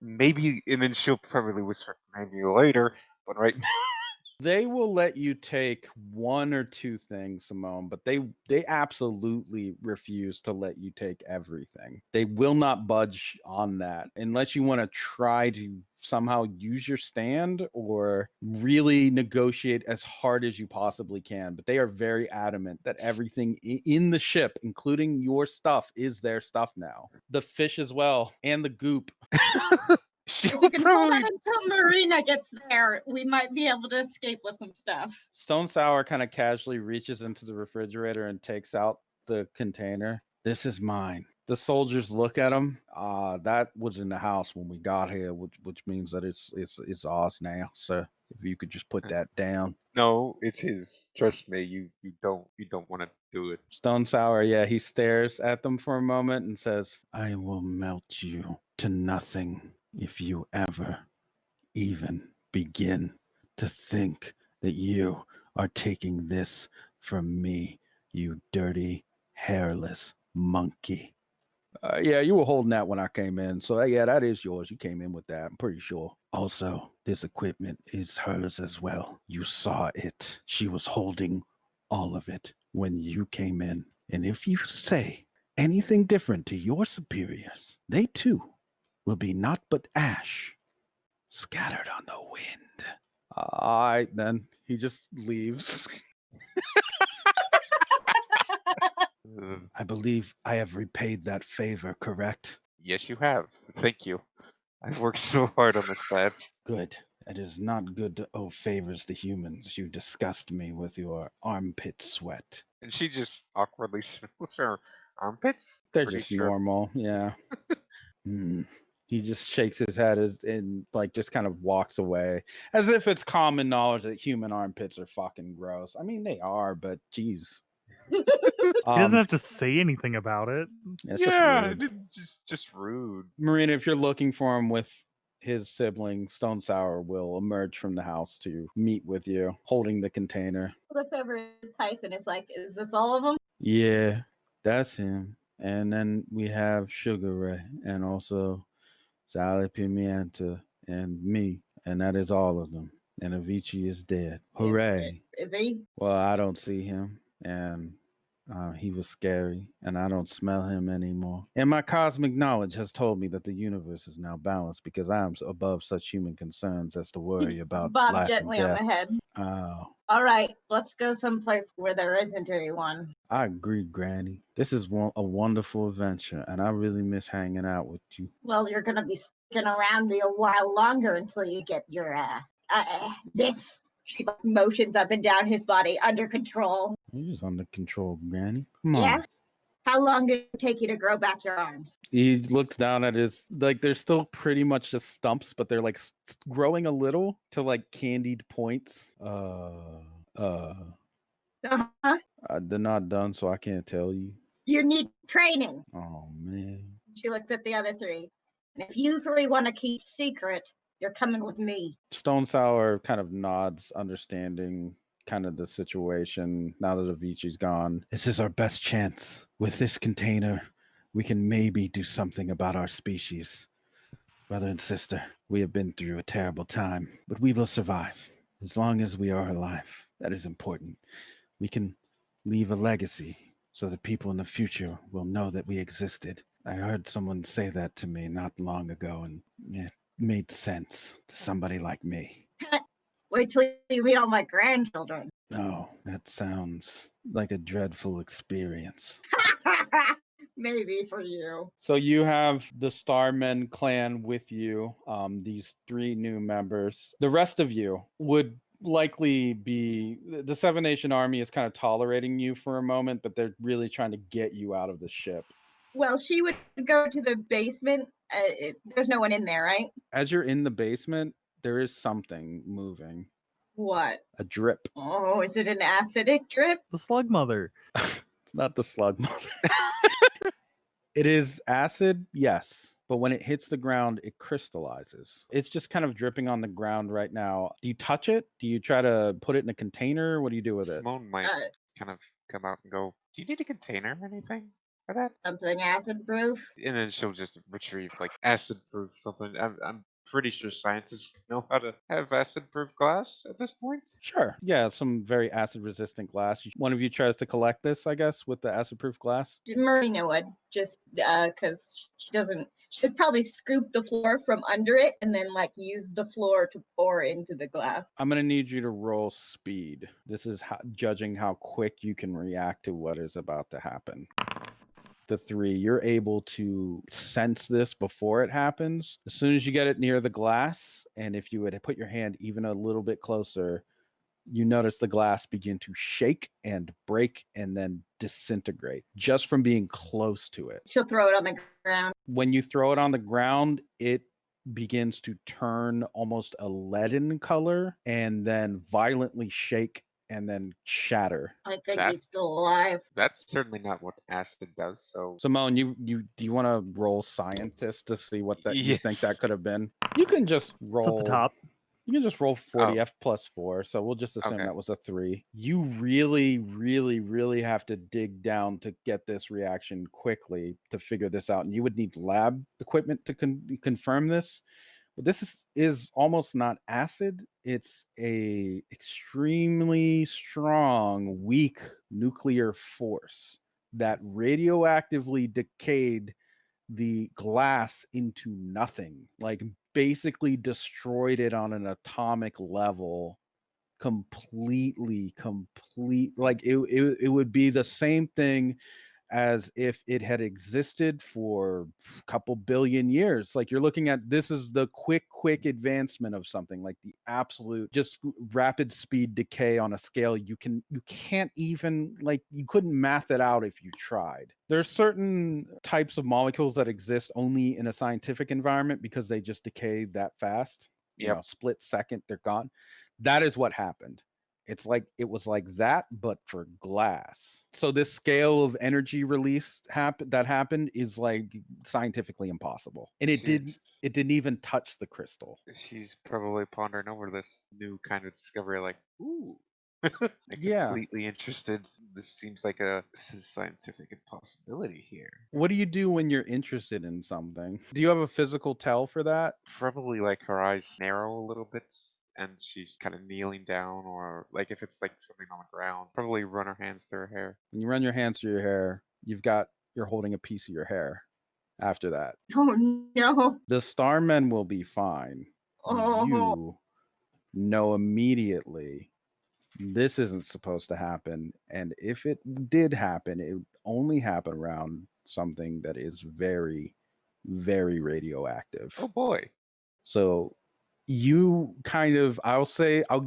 maybe, and then she'll probably whisper, maybe later, but right now. They will let you take 1 or 2 things, Simone, but they absolutely refuse to let you take everything. They will not budge on that unless you wanna try to somehow use your stand or really negotiate as hard as you possibly can, but they are very adamant that everything in the ship, including your stuff, is their stuff now. The fish as well, and the goop. She If you would can hold that probably. until Marina gets there, we might be able to escape with some stuff. Stone Sour kind of casually reaches into the refrigerator and takes out the container. This is mine. The soldiers look at him. That was in the house when we got here, which means that it's ours now. So if you could just put that down. No, it's his. Trust me, you don't want to do it. Stone Sour, yeah, he stares at them for a moment and says, I will melt you to nothing if you ever even begin to think that you are taking this from me, you dirty, hairless monkey. Yeah, you were holding that when I came in. So, yeah, that is yours. You came in with that, I'm pretty sure. Also, this equipment is hers as well. You saw it. She was holding all of it when you came in. And if you say anything different to your superiors, they too will be naught but ash scattered on the wind. All right, then. He just leaves. Uh, I believe I have repaid that favor, correct? yes, you have. Thank you. I've worked so hard on this plan. Good. It is not good to owe favors to humans. You disgust me with your armpit sweat. And she just awkwardly smells her armpits. They're Pretty just sure. normal, yeah. Hmm. He just shakes his head and like just kind of walks away as if it's common knowledge that human armpits are fucking gross. I mean, they are, but geez. He doesn't Um, have to say anything about it. it's just Yeah, rude. just rude. Marina, if you're looking for him with his sibling, Stone Sour will emerge from the house to meet with you, holding the container. Looks over at Tyson. Is like, is this all of them? Yeah, that's him. And then we have Sugar Ray and also Sally Pimienta and me. And that is all of them. And Avicii is dead. Hooray. Is he? Well, I don't see him. And he was scary, and I don't smell him anymore. And my cosmic knowledge has told me that the universe is now balanced because I am above such human concerns as to He worry just about bobbed life and gently on the death. head. Oh, All right, let's go someplace where there isn't anyone. I agree, Granny. This is a wonderful adventure, and I really miss hanging out with you. Well, you're gonna be sticking around me a while longer until you get your this. She motions up and down his body under control. He's under control, Granny. Come Yeah. on. How long did it take you to grow back your arms? He looks down at his like they're still pretty much just stumps, but they're like growing a little to like candied points. Uh, Uh-huh. they're not done, so I can't tell you. You need training. Oh man. She looks at the other three. And if you three want to keep secret, you're coming with me. Stone Sour kind of nods, understanding kind of the situation now that Avicii's gone. This is our best chance. With this container, we can maybe do something about our species. Brother and sister, we have been through a terrible time, but we will survive. As long as we are alive, that is important. We can leave a legacy so that people in the future will know that we existed. I heard someone say that to me not long ago, and it made sense to somebody like me. Wait till you meet all my grandchildren. Oh, that sounds like a dreadful experience. Maybe for you. So you have the Starmen clan with you, these three new members. The rest of you would likely be the Seven Nation Army is kind of tolerating you for a moment, but they're really trying to get you out of the ship. Well, she would go to the basement. There's no one in there, right? As you're in the basement, there is something moving. What? A drip. Oh, is it an acidic drip? The slug mother. It's not the slug mother. It is acid, yes, but when it hits the ground, it crystallizes. It's just kind of dripping on the ground right now. Do you touch it? Do you try to put it in a container? What do you do with it? Simone might Uh, kind of come out and go, do you need a container or anything? for that? Something acid proof. And then she'll just retrieve like acid proof something. I'm pretty sure scientists know how to have acid proof glass at this point. Sure. Yeah, some very acid resistant glass. One of you tries to collect this, I guess, with the acid proof glass. Marina would just because she doesn't. She'd probably scoop the floor from under it and then like use the floor to pour into the glass. I'm going to need you to roll speed. This is judging how quick you can react to what is about to happen. The 3, you're able to sense this before it happens. As soon as you get it near the glass, and if you would put your hand even a little bit closer, you notice the glass begin to shake and break and then disintegrate just from being close to it. She'll throw it on the ground. When you throw it on the ground, it begins to turn almost a leaden color and then violently shake and then shatter. I think That- he's still alive. That's certainly not what acid does. So Simone, you do you want to roll scientist to see what that you think that Yes. could have been? You can just It's at roll. the top. You can just roll 40F plus 4. So we'll just assume Okay. that was a 3. You really, really, really have to dig down to get this reaction quickly to figure this out. And you would need lab equipment to confirm this. But this is almost not acid. It's a extremely strong, weak nuclear force that radioactively decayed the glass into nothing, like basically destroyed it on an atomic level completely like it would be the same thing as if it had existed for a couple billion years. Like you're looking at, this is the quick advancement of something, like the absolute just rapid speed decay on a scale you can't even, like, you couldn't math it out if you tried. There's certain types of molecules that exist only in a scientific environment because they just decay that fast. You know, split second, they're gone. That is what happened. It's like it was like that, but for glass. So this scale of energy release that happened is like scientifically impossible, and it didn't even touch the crystal. She's probably pondering over this new kind of discovery, like, ooh. Yeah. Completely interested. This seems like a scientific impossibility here. What do you do when you're interested in something? Do you have a physical tell for that? Probably like her eyes narrow a little bit and she's kind of kneeling down, or like if it's like something on the ground, probably run her hands through her hair. When you run your hands through your hair, you're holding a piece of your hair after that. Oh no. The Starmen will be fine. Oh. You know immediately this isn't supposed to happen, and if it did happen, it would only happen around something that is very, very radioactive. Oh boy. So you kind of, I'll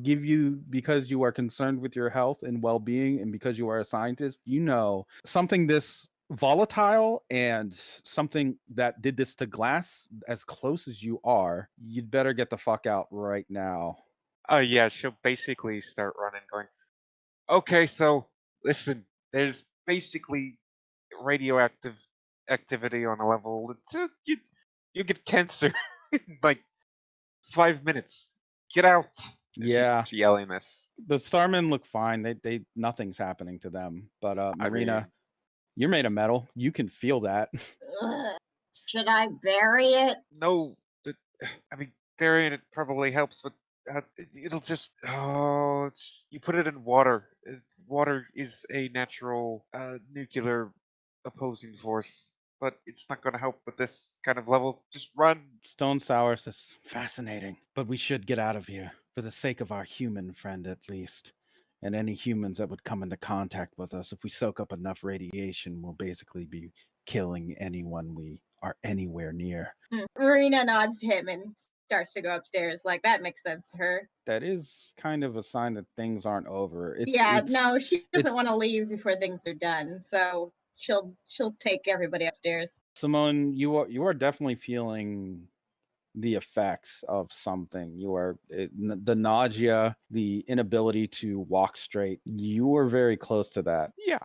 give you, because you are concerned with your health and well-being and because you are a scientist, you know, something this volatile and something that did this to glass as close as you are, you'd better get the fuck out right now. Oh yeah, she'll basically start running, going, okay, so listen, there's basically radioactive activity on a level you get cancer in like 5 minutes. Get out. Yeah. She's yelling this. The Starmen look fine. They nothing's happening to them. But Marina, I mean, you're made of metal. You can feel that. Ugh. Should I bury it? no, I mean, burying it probably helps, but it'll just you put it in water. Water is a natural nuclear opposing force, but it's not going to help with this kind of level. Just run. Stone Sour says, fascinating, but we should get out of here for the sake of our human friend, at least. And any humans that would come into contact with us, if we soak up enough radiation, we'll basically be killing anyone we are anywhere near. Marina nods to him and starts to go upstairs. Like, that makes sense to her. That is kind of a sign that things aren't over. No, she doesn't it's- want to leave before things are done. So she'll take everybody upstairs. Simone, you are definitely feeling the effects of something. The nausea, the inability to walk straight. You are very close to that. Yeah.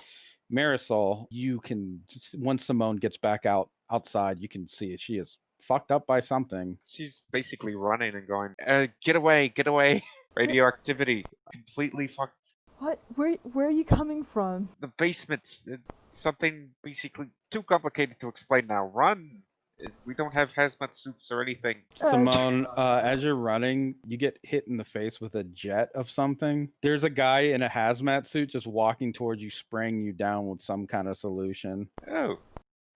Marisol, you can, once Simone gets back outside, you can see she is fucked up by something. She's basically running and going, get away, get away. Radioactivity. Completely fucked. What? Where are you coming from? The basement. Something basically too complicated to explain now. Run. We don't have hazmat suits or anything. Simone, as you're running, you get hit in the face with a jet of something. There's a guy in a hazmat suit just walking towards you, spraying you down with some kind of solution. Oh,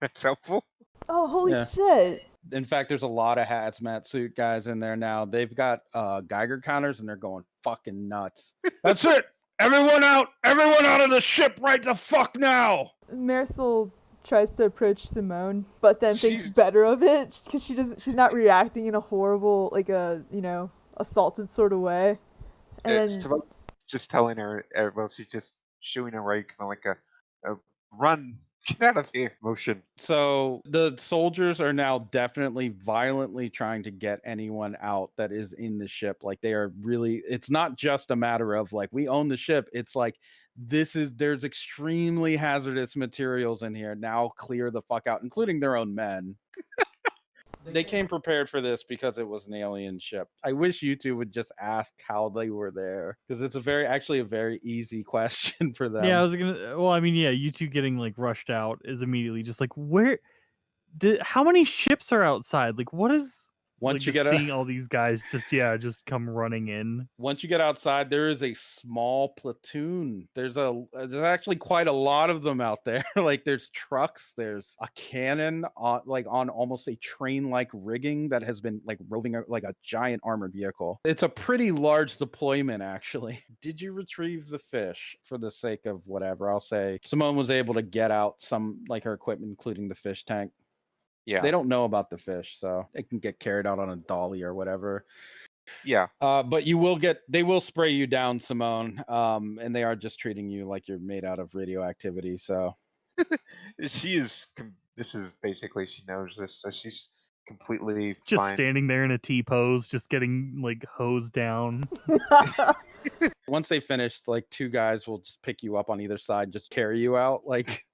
that's helpful. Oh, holy Yeah. shit. In fact, there's a lot of hazmat suit guys in there now. They've got Geiger counters and they're going fucking nuts. That's it. Everyone out of the ship right the fuck now. Marisol tries to approach Simone, but then thinks She's- better of it because she's not reacting in a horrible, like a, assaulted sort of way. And then Simone's just telling her, well, she's just shooing her right, kind of like a run, get out of here motion. So the soldiers are now definitely violently trying to get anyone out that is in the ship. Like they are really, it's not just a matter of like, we own the ship. It's like, there's extremely hazardous materials in here. Now clear the fuck out, including their own men. They came prepared for this because it was an alien ship. I wish you two would just ask how they were there, because it's actually a very easy question for them. Yeah, I was gonna. Well, I mean, yeah, you two getting like rushed out is immediately just like, how many ships are outside? Like, what is? Once like, you just get seeing all these guys just come running in. Once you get outside, there is a small platoon. There's actually quite a lot of them out there. Like there's trucks, there's a cannon on almost a train-like rigging that has been like roving like a giant armored vehicle. It's a pretty large deployment, actually. Did you retrieve the fish for the sake of whatever? I'll say Simone was able to get out some like her equipment, including the fish tank. Yeah. They don't know about the fish, so it can get carried out on a dolly or whatever. Yeah. But they will spray you down, Simone. And they are just treating you like you're made out of radioactivity. So This is basically, she knows this, so she's completely Just fine. standing there in a T pose, just getting like hosed down. once they finish, like two guys will just pick you up on either side, just carry you out. Like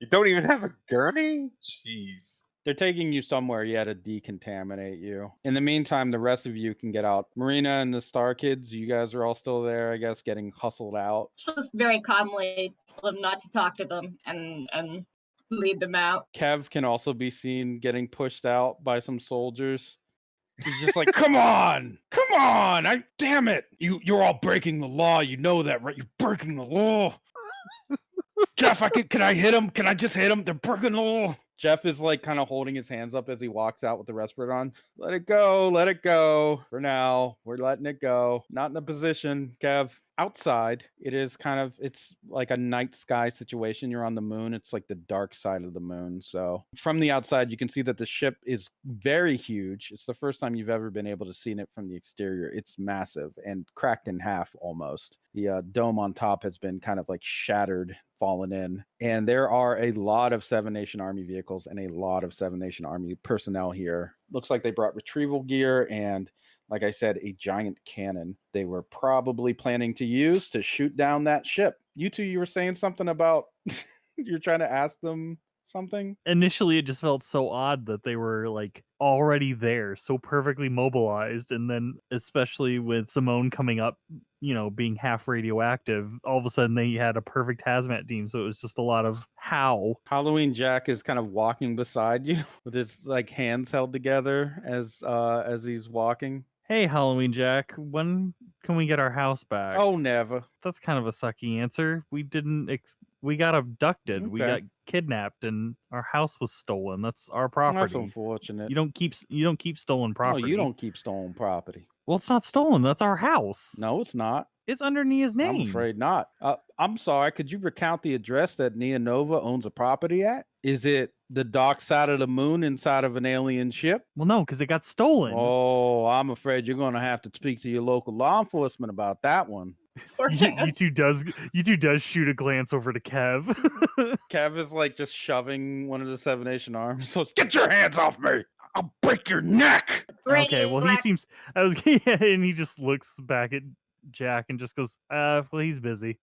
You don't even have a gurney? Jeez. they're taking you somewhere, yeah, to decontaminate you. In the meantime, the rest of you can get out. Marina and the Star Kids, you guys are all still there, I guess, getting hustled out. Just very calmly tell them not to talk to them and lead them out. Kev can also be seen getting pushed out by some soldiers. He's just like, come on, damn it. You're all breaking the law. You know that, right? You're breaking the law. Jeff, can I hit him? Can I just hit him? They're breaking the law. Jeff is like kind of holding his hands up as he walks out with the respirator on. Let it go. For now, we're letting it go. Not in a position, Kev. Outside, it's like a night sky situation. You're on the moon. It's like the dark side of the moon. So from the outside, you can see that the ship is very huge. It's the first time you've ever been able to see it from the exterior. It's massive and cracked in half almost. The dome on top has been kind of like shattered, fallen in. And there are a lot of Seven Nation Army vehicles and a lot of Seven Nation Army personnel here. Looks like they brought retrieval gear and, like I said, a giant cannon they were probably planning to use to shoot down that ship. You two, you were saying something about you're trying to ask them something? Initially, it just felt so odd that they were like already there, so perfectly mobilized, and then especially with Simone coming up, being half radioactive, all of a sudden they had a perfect hazmat team. So it was just a lot of how. Halloween Jack is kind of walking beside you with his like hands held together as he's walking. Hey, Halloween Jack, when can we get our house back? Oh, never. That's kind of a sucky answer. We didn't. We got abducted. We Okay. got kidnapped, and our house was stolen. That's our That's property. unfortunate. You don't keep stolen property. No, you don't keep stolen property. Well, it's not stolen. That's our house. No, it's not. It's under Nia's name. I'm afraid not. I'm sorry. Could you recount the address that Nia Nova owns a property at? Is it the dark side of the moon inside of an alien ship? Well, no, because it got stolen. Oh, I'm afraid you're going to have to speak to your local law enforcement about that one. You two does shoot a glance over to Kev. Kev is like just shoving one of the Seven Nation armies. So get your hands off me! I'll break your neck! Okay, well he seems. and he just looks back at Jack and just goes, well, he's busy.